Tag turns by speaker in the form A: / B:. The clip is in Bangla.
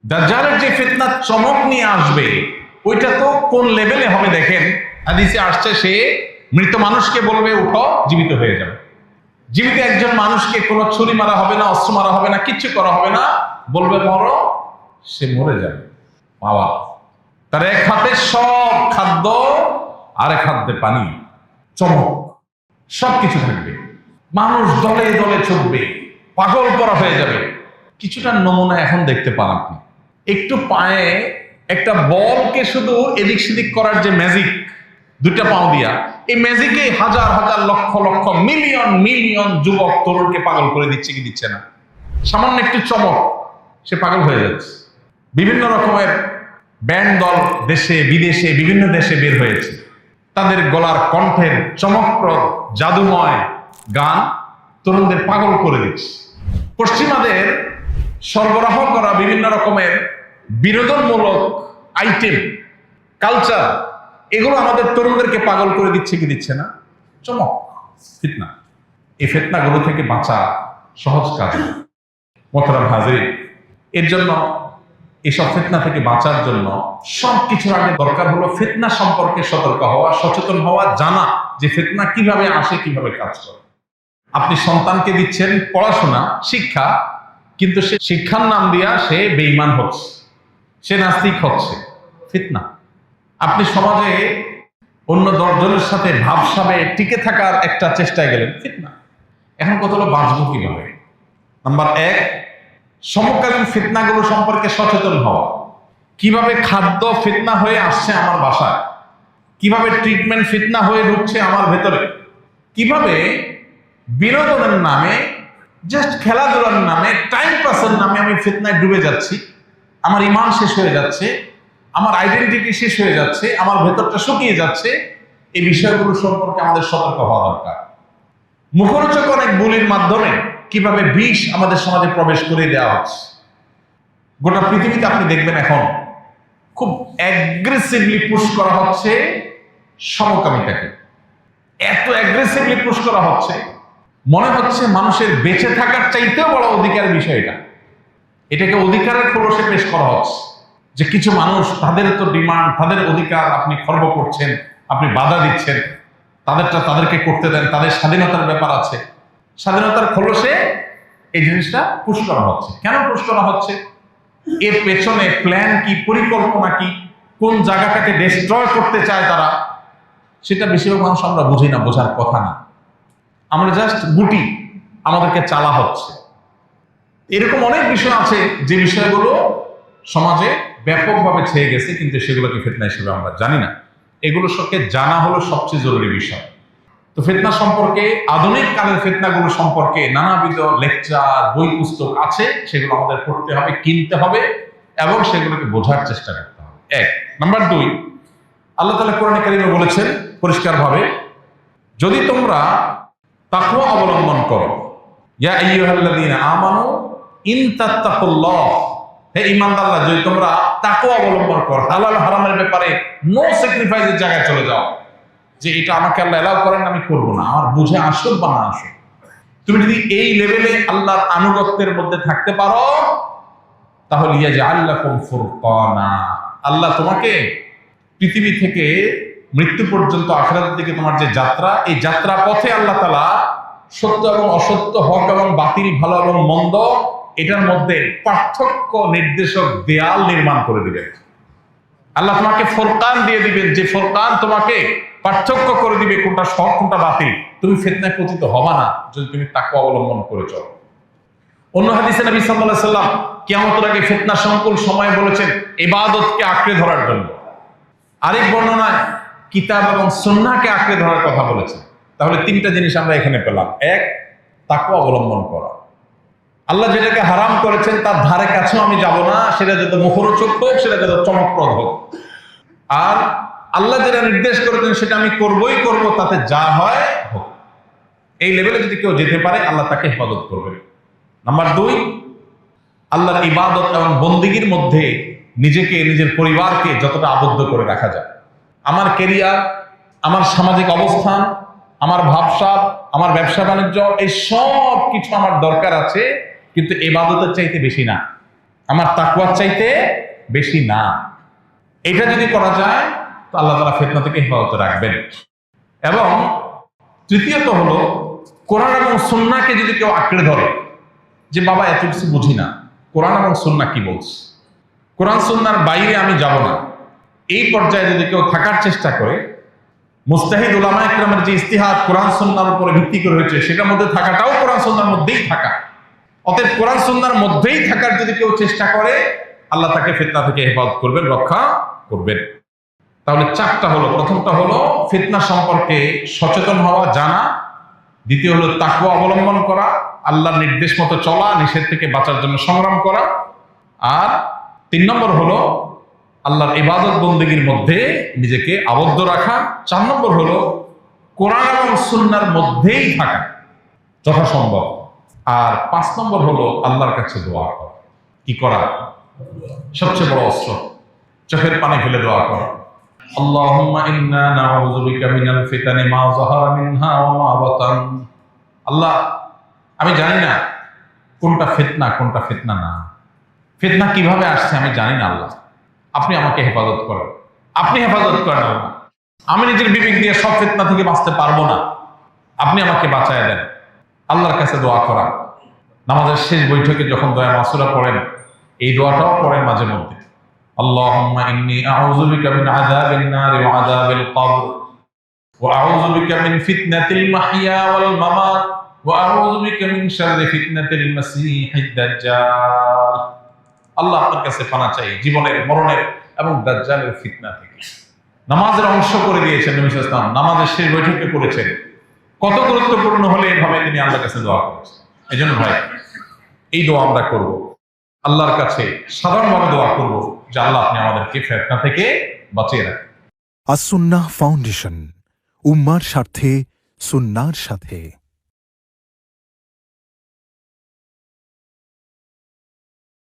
A: দাজ্জালের যে ফিতনা চমক নিয়ে আসবে ওইটা তো কোন লেভেলে হবে দেখেন। হাদিসে আসছে সে মৃত মানুষকে বলবে উঠো, জীবিত হয়ে যাবে। জীবিত একজন মানুষকে কোনো ছুরি মারা হবে না, অস্ত্র মারা হবে না, কিচ্ছু করা হবে না, বলবে মরো, সে মরে যাবে। বাবা, তার এক হাতে সব খাদ্য আর এক হাতে পানি, চমক, সবকিছু থাকবে। মানুষ দলে দলে ছুটবে, পাগল করা হয়ে যাবে। কিছুটা নমুনা এখন দেখতে পান আপনি। একটু পায়ে একটা বলকে শুধু এদিক সেদিক করার যে ম্যাজিক, দুইটা পাও দিয়া, এই ম্যাজিকে হাজার হাজার লক্ষ লক্ষ মিলিয়ন মিলিয়ন যুবক তরুণকে পাগল করে দিচ্ছে কি দিচ্ছে না? সামান্য একটু চমক, সে পাগল হয়ে যাচ্ছে। বিভিন্ন রকমের ব্যান্ড দল দেশে বিদেশে বিভিন্ন দেশে বের হয়েছে। তাদের গলার কণ্ঠের চমকপ্রদ জাদুময় গান তরুণদের পাগল করে দিচ্ছে। পশ্চিমাদের সরবরাহ করা বিভিন্ন রকমের বিনোদনমূলক আইটেম, কালচার, এগুলো আমাদের তরুণদেরকে পাগল করে দিচ্ছে কি দিচ্ছে না? চমক, ফিতনা। এই ফিতনাগুলো থেকে বাঁচা সহজ কাজ না মোহতারাম হাজিরিন। এর জন্য এসব ফিতনা থেকে বাঁচার জন্য সবকিছুর আগে দরকার হলো ফিতনা সম্পর্কে সতর্ক হওয়া, সচেতন হওয়া, জানা যে ফিতনা কিভাবে আসে, কিভাবে কাজ করে। আপনি সন্তানকে দিচ্ছেন পড়াশোনা, শিক্ষা, কিন্তু সে শিক্ষার নাম দিয়া সে বেঈমান হচ্ছে, সে নাস্তিক হচ্ছে, ফিতনা। আপনি সমাজে অন্য 10 জনের সাথে ভাবসাবে টিকে থাকার একটা চেষ্টায় গেলেন, ফিতনা। এখন কত হলো বাঁচবো কিভাবে? নাম্বার 1, সমকালীন ফিতনাগুলো সম্পর্কে সচেতন হওয়া। কিভাবে খাদ্য ফিতনা হয়ে আসছে আমার বাসায়, কিভাবে ট্রিটমেন্ট ফিতনা হয়ে ঢুকছে আমার ভেতরে, কিভাবে বিনোদনের নামে, জাস্ট খেলাধুলার নামে, টাইম পাসের নামে আমি ফিতনায় ডুবে যাচ্ছি, আমার ইমান শেষ হয়ে যাচ্ছে, আমার আইডেন্টিটি শেষ হয়ে যাচ্ছে, আমার ভেতরটা শুকিয়ে যাচ্ছে। এই বিষয়গুলো সম্পর্কে আমাদের সতর্ক হওয়া দরকার। মুখরোচক অনেক বলির মাধ্যমে কিভাবে বিষ আমাদের সমাজে প্রবেশ করে দেওয়া হচ্ছে। গোটা পৃথিবীতে আপনি দেখবেন এখন খুব অ্যাগ্রেসিভলি পুশ করা হচ্ছে সমকামিতাকে। এত অ্যাগ্রেসিভলি পুশ করা হচ্ছে, মনে হচ্ছে মানুষের বেঁচে থাকার চাইতেও বড় অধিকার বিষয় এটা। এটাকে অধিকারের খোলসে পেশ করা হচ্ছে যে কিছু মানুষ, তাদের তো ডিমান্ড, তাদের অধিকার আপনি খর্ব করছেন, আপনি বাধা দিচ্ছেন, তাদেরটা তাদেরকে করতে দেন, তাদের স্বাধীনতার ব্যাপার আছে। স্বাধীনতার খোলসে এই জিনিসটা পুশ করা হচ্ছে। কেন পুশ করা হচ্ছে? এর পেছনে প্ল্যান কি, পরিকল্পনা কি, কোন জায়গাটাকে ডিস্ট্রয় করতে চায় তারা, সেটা বেশিরভাগ মানুষ আমরা বুঝি না, বোঝার কথা না। আমরা জাস্ট গুটি, আমাদেরকে চালা হচ্ছে। এরকম অনেক বিষয় আছে যে বিষয়গুলো সমাজে ব্যাপকভাবে ছেয়ে গেছে, কিন্তু সেগুলোকে ফিতনা হিসেবে আমরা জানি না। এগুলো সবকে জানা হলো সবচেয়ে জরুরি বিষয়। তো ফিতনা সম্পর্কে, আধুনিক কালের ফিতনাগুলো সম্পর্কে নানাবিধ লেকচার, বই পুস্তক আছে, সেগুলো আমাদের পড়তে হবে, কিনতে হবে এবং সেগুলোকে বোঝার চেষ্টা করতে হবে। 1 নাম্বার 2, আল্লাহ তাআলা কোরআনে কারিমে বলেছেন পরিষ্কারভাবে, যদি তোমরা তাকওয়া অবলম্বন করো, ইয়া আইয়ুহাল্লাযীনা আমানু ইন তাত্তাকুল্লাহ, হে ঈমানদাররা, যদি তোমরা তাকওয়া অবলম্বন করো, হালাল হারামের ব্যাপারে নো স্যাক্রিফাইসের জায়গায় চলে যাও, যে এটা আমাকে আল্লাহ এলাও করেন, আমি করবো না, আমার বুঝে আসুক বা না আসুক। তুমি যদি এই লেভেলে আল্লাহর আনুগত্যের মধ্যে থাকতে পারো, তাহলে ইয়াজআল লাকুম ফুরকানা, আল্লাহ তোমাকে পৃথিবী থেকে মৃত্যু পর্যন্ত আখিরাতের দিকে তোমার যে যাত্রা, এই যাত্রা পথে আল্লাহ তাআলা সত্য এবং অসত্য, হক এবং বাতিল, ভালো এবং মন্দ, এটার মধ্যে পার্থক্য নির্দেশক দেয়াল নির্মাণ করে দিবেন। আল্লাহ তোমাকে ফুরকান দিয়ে দিবেন, যে ফুরকান তোমাকে পার্থক্য করে দিবে কোনটা সৎ কোনটা বাতিল। তুমি ফিতনায় পতিত হবা না যদি তুমি তাকওয়া অবলম্বন করে চলো। অন্য হাদিসে নবী সাল্লাল্লাহু আলাইহি ওয়াসাল্লাম কিয়ামতের আগে ফিতনা সংকুল সময় বলেছেন ইবাদতকে আঁকড়ে ধরার জন্য। আরেক বর্ণনায় কিতাব এবং সুন্নাহকে আঁকড়ে ধরার কথা বলেছেন। তাহলে 3টা জিনিস আমরা এখানে পেলাম। 1, তাকওয়া অবলম্বন করা। আল্লাহ যেটাকে হারাম করেছেন তার ধারে কাছেও আমি যাব না, সেটা যত মুখরোচক হোক, সেটা যত চমকপ্রদ হোক। আর আল্লাহ যেটা নির্দেশ করেছেন সেটা আমি করবই করব, তাতে যা হয় হোক। এই লেভেলে যদি কেউ যেতে পারে, আল্লাহ তাকে হেফাজত করবে। নাম্বার 2, আল্লাহর ইবাদত এবং বন্দেগীর মধ্যে নিজেকে, নিজের পরিবারকে যতটা আবদ্ধ করে রাখা যায়। আমার ক্যারিয়ার, আমার সামাজিক অবস্থান, আমার ভাবসাব, আমার ব্যবসা বাণিজ্য, এই সব কিছু আমার দরকার আছে, কিন্তু ইবাদতের চাইতে বেশি না। আমার তাকওয়ার চাইতে বেশি না। এটা যদি করা যায় তো আল্লাহ তাআলা ফিতনা থেকে হেফাজত রাখবেন। এবং তৃতীয়ত হলো কোরআন এবং সুন্নাহকে যদি কেউ আঁকড়ে ধরে যে বাবা এত কিছু বুঝি না, কোরআন এবং সুন্নাহ কি বলছে, কোরআন সুন্নাহর বাইরে আমি যাব না, এই পর্যায়ে যদি কেউ থাকার চেষ্টা করে, মুস্তাহিদ উলামা ইকরামের যে ইস্তিহাদ কোরআন সুন্নাহর উপরে ভিত্তি করে হয়েছে সেটার মধ্যে থাকাটাও কোরআন সুন্নাহর মধ্যেই থাকা, অতএব কোরআন সুন্নাহর মধ্যেই থাকার যদি কেউ চেষ্টা করে আল্লাহ তাকে ফিতনা থেকে হেফাজত করবেন, রক্ষা করবেন। তাহলে চারটা হলো, প্রথমটা হলো ফিতনা সম্পর্কে সচেতন হওয়া, জানা। দ্বিতীয় হলো তাকওয়া অবলম্বন করা, আল্লাহর নির্দেশ মতো চলা, নিষেধ থেকে বাঁচার জন্য সংগ্রাম করা। আর 3 নম্বর হলো আল্লাহর ইবাদত বন্দেগীর মধ্যে নিজেকে আবদ্ধ রাখা। 4 নম্বর হলো কোরআন এবং সুন্নাহর মধ্যেই থাকা যথাসম্ভব। আর 5 নম্বর হলো আল্লাহর কাছে দোয়া করা। কি করা? সবচেয়ে বড় অস্ত্র, চোখের পানি ফেলে দোয়া করা। আল্লাহুম্মা ইন্না নাউযু বিকা মিনাল ফিতানি মা যাহারা মিনহা ওয়া মা বাতান। আল্লাহ, আমি জানি না কোনটা ফিতনা কোনটা ফিতনা না, ফিতনা কিভাবে আসছে আমি জানি না। আল্লাহ, আপনি আমাকে হেফাজত করেন, আপনি হেফাজত করেন আল্লাহ। আমি নিজের বিবেক দিয়ে সব ফিতনা থেকে বাঁচতে পারবো না, আপনি আমাকে বাঁচায় দেন। আল্লাহর কাছে দোয়া করা। নামাজের শেষ বৈঠকে যখন দোয়া মাসুরা পড়েন, এই দোয়াটাও পড়েন মাঝে মধ্যে। আল্লাহুম্মা ইন্নী আউযু বিকা মিন আযাবিন নার ওয়া আযাবিল কবর ওয়া আউযু বিকা মিন ফিতনাতিল মাহইয়া ওয়াল মামাত ওয়া আউযু বিকা মিন শাররি ফিতনাতিল মাসীহিদ দাজ্জাল। আল্লাহ, আপনার কাছে পানা চাই জীবনের, মরণের এবং দাজ্জালের ফিতনা থেকে। নামাজের অংশ করে দিয়েছেন নবী সাল্লাল্লাহু আলাইহি ওয়াসাল্লাম, নামাজের শেষ বৈঠকে করেছেন। কত গুরুত্বপূর্ণ হলে এভাবে তিনি আল্লাহর কাছে দোয়া করেছেন। এজন্য ভাই, এই দোয়া আমরা করব, আল্লাহর কাছে সাধারণভাবে দোয়া করব যে আল্লাহ আপনি আমাদেরকে ফিতনা থেকে বাঁচিয়ে রাখেন।
B: আস-সুন্নাহ ফাউন্ডেশন, উম্মার স্বার্থে সুন্নাহর সাথে।